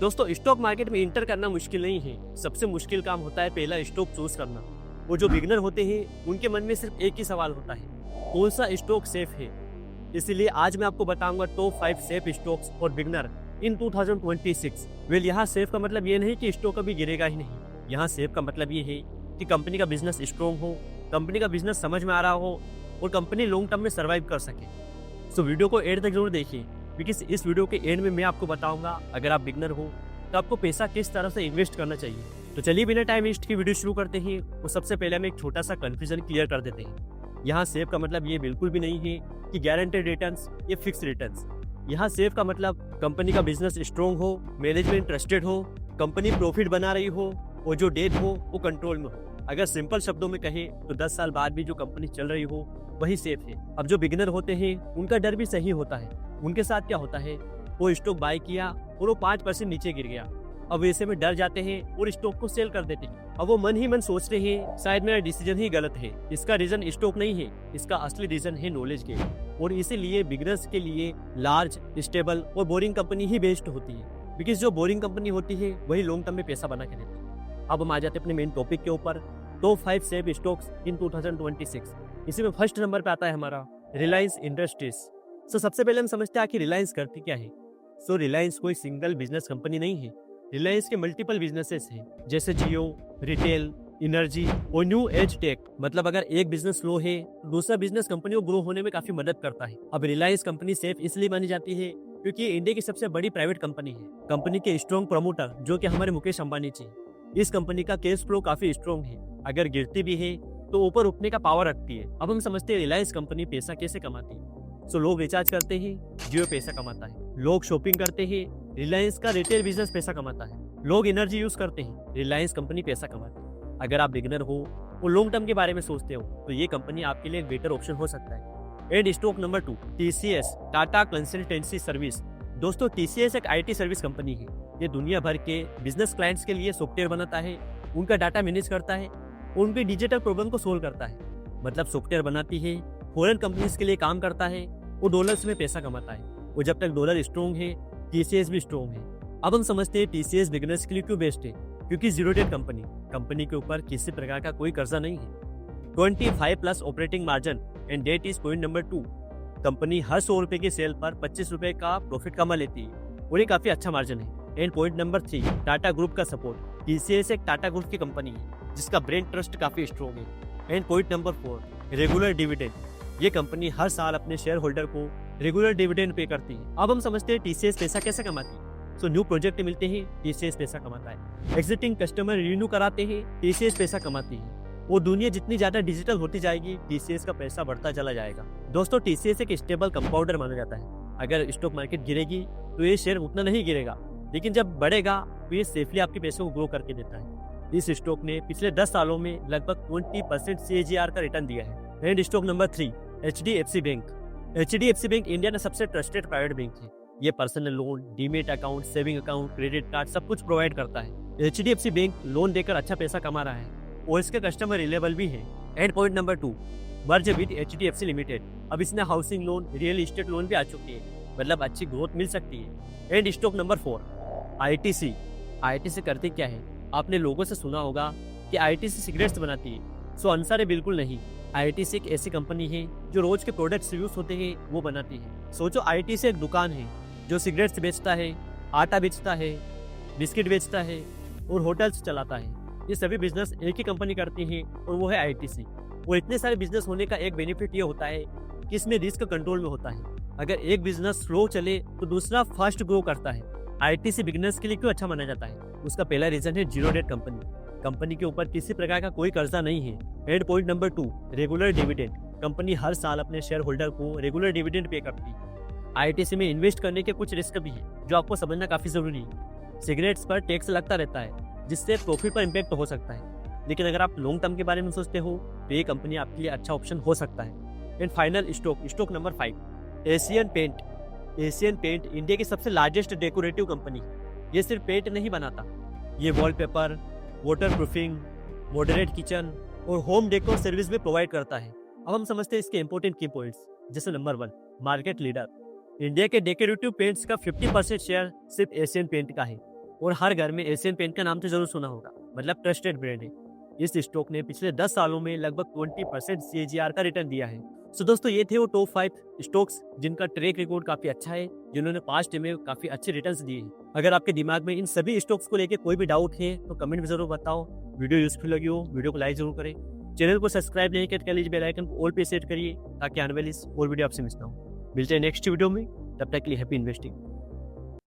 दोस्तों, stock market में inter करना मुश्किल नहीं है। सबसे मुश्किल काम होता है पहला स्टॉक चूज करना। वो जो बिगनर होते हैं उनके मन में सिर्फ एक ही सवाल होता है, कौन सा स्टॉक सेफ है। इसीलिए आज मैं आपको बताऊंगा top 5 safe stocks for beginner in 2026। Well, यहाँ सेफ का मतलब ये नहीं कि स्टॉक कभी गिरेगा ही नहीं। यहाँ सेफ का मतलब ये है कि कंपनी का बिजनेस स्ट्रॉन्ग हो, कंपनी का बिजनेस समझ में आ रहा हो और कंपनी लॉन्ग टर्म में सर्वाइव कर सके। सो वीडियो को एंड तक जरूर देखिए, क्योंकि इस वीडियो के एंड में मैं आपको बताऊंगा अगर आप बिगनर हो तो आपको पैसा किस तरह से इन्वेस्ट करना चाहिए। तो चलिए बिना टाइम वेस्ट की वीडियो शुरू करते हैं। और सबसे पहले हम एक छोटा सा कंफ्यूजन क्लियर कर देते हैं। यहाँ सेफ का मतलब ये बिल्कुल भी नहीं है कि गारंटेड रिटर्न्स या फिक्स रिटर्न्स। यहाँ सेफ का मतलब कंपनी का बिजनेस स्ट्रॉन्ग हो, मैनेजमेंट ट्रस्टेड हो, कंपनी प्रॉफिट बना रही हो और जो डेट हो वो कंट्रोल में हो। अगर सिंपल शब्दों में कहें तो 10 साल बाद भी जो कंपनी चल रही हो वही सेफ है। अब जो बिगिनर होते हैं उनका डर भी सही होता है। उनके साथ क्या होता है, वो स्टॉक बाय किया और वो 5% नीचे गिर गया। अब ऐसे में डर जाते हैं और स्टॉक को सेल कर देते हैं। अब वो मन ही मन सोचते हैं शायद मेरा डिसीजन ही गलत है। इसका रीजन स्टॉक नहीं है, इसका असली रीजन है नॉलेज के। और इसीलिए बिगिनर्स के लिए लार्ज, स्टेबल और बोरिंग कंपनी ही बेस्ट होती है, बिकॉज जो बोरिंग कंपनी होती है वही लॉन्ग टर्म में पैसा बना के देती है। अब हम आ जाते हैं अपने मेन टॉपिक के ऊपर, टॉप 5 सेफ स्टॉक्स इन 2026। इसी में फर्स्ट नंबर पे आता है हमारा रिलायंस इंडस्ट्रीज। सबसे पहले हम समझते हैं आखिर रिलायंस करती क्या है। रिलायंस कोई सिंगल बिजनेस कंपनी नहीं है। रिलायंस के मल्टीपल बिजनेसेस हैं, जैसे जियो, रिटेल, एनर्जी और न्यू एज टेक। मतलब अगर एक बिजनेस स्लो है तो दूसरा बिजनेस कंपनी को ग्रो होने में काफी मदद करता है। अब रिलायंस कंपनी सेफ इसलिए मानी जाती है क्योंकि ये इंडिया की सबसे बड़ी प्राइवेट कंपनी है। कंपनी के स्ट्रॉन्ग प्रमोटर जो कि हमारे मुकेश अंबानी जी, इस कंपनी का कैश फ्लो काफी स्ट्रॉन्ग है। अगर गिरती भी है तो ऊपर उठने का पावर रखती है। अब हम समझते हैं रिलायंस कंपनी पैसा कैसे कमाती है। लोग रिचार्ज करते हैं, जियो पैसा कमाता है। लोग शॉपिंग करते हैं, रिलायंस का रिटेल बिजनेस पैसा कमाता है। लोग एनर्जी यूज करते हैं, रिलायंस कंपनी पैसा कमाती है। अगर आप बिगिनर हो और लॉन्ग टर्म के बारे में सोचते हो तो ये कंपनी आपके लिए एक बेटर ऑप्शन हो सकता है। And stock number 2, TCS, Tata consultancy service. दोस्तों, TCS एक IT सर्विस कंपनी है। ये दुनिया भर के बिजनेस क्लाइंट्स के लिए सॉफ्टवेयर बनाता है, उनका डाटा मैनेज करता है, उनके डिजिटल प्रॉब्लम को सोल्व करता है। मतलब सॉफ्टवेयर बनाती है, फॉरेन कंपनीज के लिए काम करता है, वो डॉलर्स में पैसा कमाता है। और जब तक डॉलर स्ट्रॉन्ग है, TCS भी स्ट्रॉन्ग है। अब हम समझते हैं TCS बिगिनर्स के लिए क्यों बेस्ट है। क्योंकि जीरो डेट कंपनी के ऊपर किसी प्रकार का कोई कर्जा नहीं है। 25+ operating margin and debt is point number 2। Company हर 100 रुपए की सेल पर 25 रुपए का प्रॉफिट कमा लेती है और ये काफी अच्छा मार्जिन है। And point number 3, Tata group का सपोर्ट। TCS एक टाटा ग्रुप की कंपनी है जिसका ब्रांड ट्रस्ट काफी स्ट्रॉन्ग है। And point number 4, regular dividend. ये कंपनी हर साल अपने शेयर होल्डर को रेगुलर डिविडेंड पे करती है। अब हम समझते हैं TCS पैसा कैसे कमाती है। न्यू प्रोजेक्ट मिलते हैं, TCS पैसा कमाता है। एग्जिटिंग कस्टमर रिन्यू कराते हैं, TCS पैसा कमाती है। और दुनिया जितनी ज्यादा डिजिटल होती जाएगी, TCS का पैसा बढ़ता चला जाएगा। दोस्तों, TCS एक स्टेबल कंपाउंडर माना जाता है। अगर स्टॉक मार्केट गिरेगी तो ये शेयर उतना नहीं गिरेगा, लेकिन जब बढ़ेगा तो ये सेफली आपके पैसों को ग्रो करके देता है। इस स्टॉक ने पिछले 10 सालों में लगभग 20% CAGR का रिटर्न दिया है। And stock number 3, HDFC bank. HDFC bank India में सबसे ट्रस्टेड प्राइवेट बैंक है। ये personal loan, demat account, saving account, credit card सब कुछ प्रोवाइड करता है। HDFC बैंक लोन देकर अच्छा पैसा कमा रहा है और इसके कस्टमर रिलेबल भी है। And point number 2, merge with HDFC limited. अब इसमें housing loan, real estate loan भी आ चुकी है, मतलब अच्छी ग्रोथ मिल सकती है। And stock number 4, ITC। ITC करते क्या है, आपने लोगों से सुना होगा कि ITC सिगरेट्स बनाती है। आंसर है बिल्कुल नहीं। ITC एक ऐसी कंपनी है जो रोज के प्रोडक्ट्स यूज होते हैं वो बनाती है। सोचो, ITC एक दुकान है जो सिगरेट्स बेचता है, आटा बेचता है, बिस्किट बेचता है और होटल्स चलाता है। ये सभी बिजनेस एक ही कंपनी करती है और वो है ITC। और इतने सारे बिजनेस होने का एक बेनिफिट ये होता है कि इसमें रिस्क कंट्रोल में होता है। अगर एक बिजनेस स्लो चले तो दूसरा फास्ट ग्रो करता है। ITC बिजनेस के लिए क्यों अच्छा माना जाता है, उसका पहला रीजन है जीरो डेट कंपनी के ऊपर किसी प्रकार का कोई कर्जा नहीं है। And point number 2, regular dividend. Company हर साल अपने शेयर होल्डर को रेगुलर डिविडेंड पे करती है। ITC में इन्वेस्ट करने के कुछ रिस्क भी है जो आपको समझना काफी जरूरी है। सिगरेट्स पर टैक्स लगता रहता है जिससे प्रॉफिट पर इम्पैक्ट हो सकता है, लेकिन अगर आप लॉन्ग टर्म के बारे में सोचते हो तो ये कंपनी आपके लिए अच्छा ऑप्शन हो सकता है। And final stock number 5, Asian paint. Asian paint India की सबसे लार्जेस्ट डेकोरेटिव कंपनी है। ये सिर्फ पेंट नहीं बनाता, ये wallpaper, water proofing, moderate kitchen और होम डेकोर सर्विस भी प्रोवाइड करता है। अब हम समझते हैं इसके इंपॉर्टेंट की पॉइंट्स। जैसे नंबर 1, मार्केट लीडर। इंडिया के डेकोरेटिव पेंट्स का 50% शेयर सिर्फ एशियन पेंट का है और हर घर में एशियन पेंट का नाम तो जरूर सुना होगा, मतलब ट्रस्टेड ब्रांड है। इस स्टॉक ने पिछले 10 सालों में लगभग 20% CAGR का रिटर्न दिया है। सो दोस्तों, ये थे वो टॉप 5 स्टॉक्स जिनका ट्रैक रिकॉर्ड काफी अच्छा है, जिन्होंने पास्ट में काफी अच्छे रिटर्न्स दिए हैं। अगर आपके दिमाग में इन सभी स्टॉक्स को लेकर कोई भी डाउट है तो कमेंट में जरूर बताओ। वीडियो यूजफुल लगी हो वीडियो को लाइक जरूर करें। चैनल को सब्सक्राइब नहीं कर लीजिए, बेल आइकन को ऑल पे सेट करिए ताकि आने वाली और वीडियो आपसे मिस ना हो। मिलते हैं नेक्स्ट वीडियो में, तब तक के लिए हैप्पी इन्वेस्टिंग।